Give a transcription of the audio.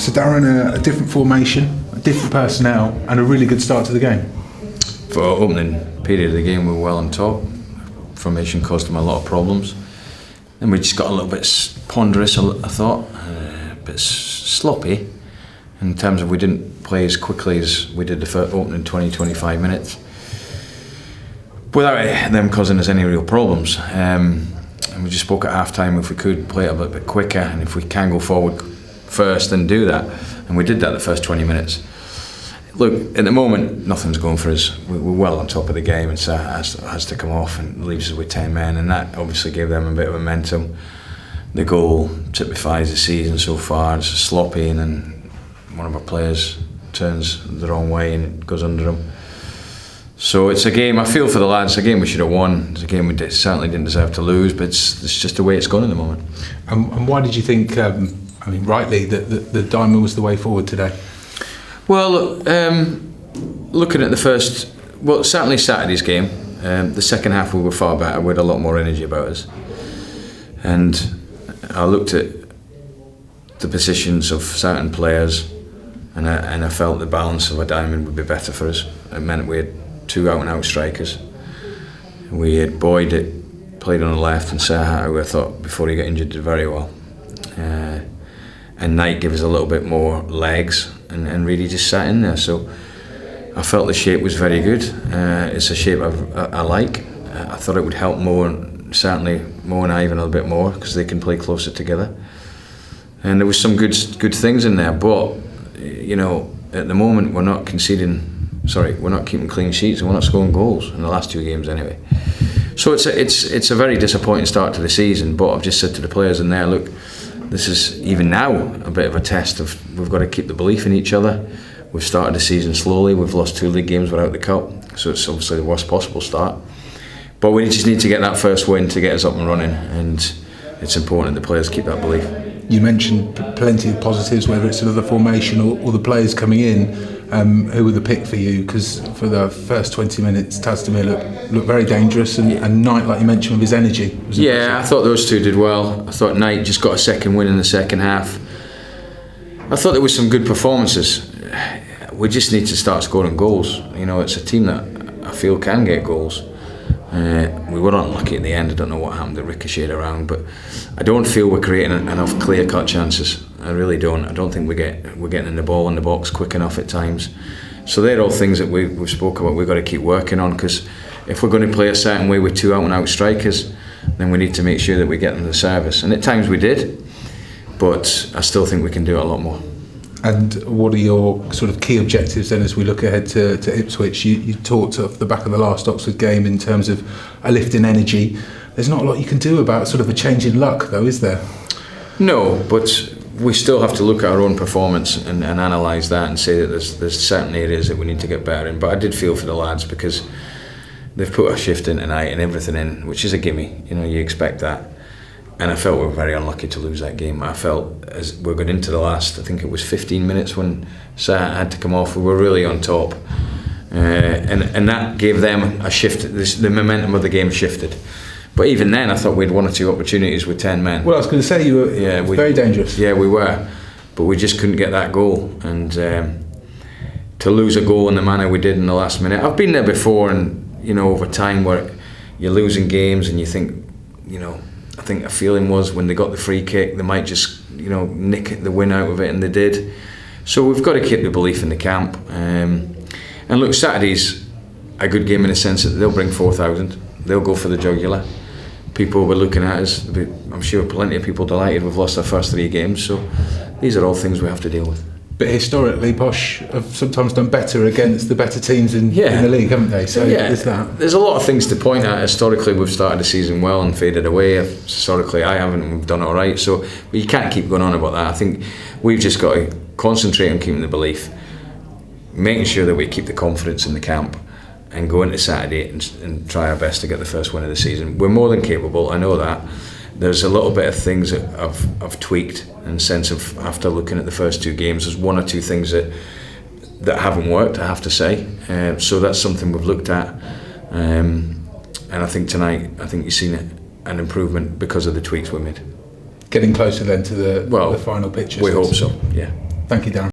So Darren, a different formation, a different personnel, and a really good start to the game. For our opening period of the game, we were well on top. Formation caused them a lot of problems. Then we just got a little bit ponderous, I thought, a bit sloppy in terms of we didn't play as quickly as we did the first opening 20-25 minutes without them causing us any real problems. And we just spoke at half time if we could play it a little bit quicker, and if we can go forward first, then do that. And we did that the first 20 minutes. Look, at the moment, nothing's going for us. We're well on top of the game, and so has to come off and leaves us with 10 men, and that obviously gave them a bit of momentum. The goal typifies the season so far. It's sloppy, and then one of our players turns the wrong way and it goes under them. So it's a game, I feel for the lads, it's a game we should have won. It's a game we certainly didn't deserve to lose, but it's just the way it's gone at the moment. And why did you think, rightly, that the diamond was the way forward today? Well, looking at the first, certainly Saturday's game, the second half we were far better, we had a lot more energy about us. And I looked at the positions of certain players, and I felt the balance of a diamond would be better for us. It meant we had two out-and-out strikers. We had Boyd that played on the left, and Serhat, who I thought before he got injured did very well. And Knight gave us a little bit more legs and really just sat in there. So I felt the shape was very good. It's a shape I like. I thought it would help certainly Mo and Ivan a little bit more because they can play closer together. And there was some good things in there, but at the moment we're not keeping clean sheets and we're not scoring goals in the last two games anyway. So it's a very disappointing start to the season, but I've just said to the players in there, look, this is even now a bit of a test of we've got to keep the belief in each other. We've started the season slowly, we've lost 2 league games without the cup, so it's obviously the worst possible start. But we just need to get that first win to get us up and running, and it's important that the players keep that belief. You mentioned plenty of positives, whether it's sort of the formation or the players coming in. Who were the pick for you? Because for the first 20 minutes, Tazdemir looked very dangerous, and Knight, like you mentioned, with his energy. Yeah, I thought those two did well. I thought Knight just got a second win in the second half. I thought there were some good performances. We just need to start scoring goals. It's a team that I feel can get goals. We were unlucky at the end. I don't know what happened that ricocheted around, but I don't feel we're creating enough clear-cut chances. I really don't. I don't think we're getting the ball in the box quick enough at times. So they're all things that we've spoken about. We've got to keep working on, because if we're going to play a certain way with 2 out-and-out strikers, then we need to make sure that we get them the service. And at times we did, but I still think we can do it a lot more. And what are your sort of key objectives then as we look ahead to Ipswich? You talked off the back of the last Oxford game in terms of a lift in energy. There's not a lot you can do about sort of a change in luck, though, is there? No, but we still have to look at our own performance and analyse that and say that there's certain areas that we need to get better in. But I did feel for the lads, because they've put a shift in tonight and everything in, which is a gimme. You expect that. And I felt we were very unlucky to lose that game. I felt as we got into the last, I think it was 15 minutes when Serhat had to come off, we were really on top. And that gave them a shift. The momentum of the game shifted. But even then, I thought we had 1 or 2 opportunities with 10 men. Well, I was going to say you were very dangerous. Yeah, we were. But we just couldn't get that goal. And to lose a goal in the manner we did in the last minute. I've been there before, and over time where you're losing games and you think, I think a feeling was when they got the free kick, they might just, nick the win out of it, and they did. So we've got to keep the belief in the camp. And look, Saturday's a good game in the sense that they'll bring 4,000. They'll go for the jugular. People were looking at us. I'm sure plenty of people delighted we've lost our first 3 games. So these are all things we have to deal with. But historically, Posh have sometimes done better against the better teams in the league, haven't they? So there's that. There's a lot of things to point at. Historically, we've started the season well and faded away. Historically, I haven't, and we've done it all right. So but you can't keep going on about that. I think we've just got to concentrate on keeping the belief, making sure that we keep the confidence in the camp, and go into Saturday and try our best to get the first win of the season. We're more than capable, I know that. There's a little bit of things that I've tweaked in the sense of, after looking at the first 2 games, there's 1 or 2 things that haven't worked, I have to say. So that's something we've looked at. And I think tonight, you've seen an improvement because of the tweaks we made. Getting closer then to the final picture. We hope so, yeah. Thank you, Darren.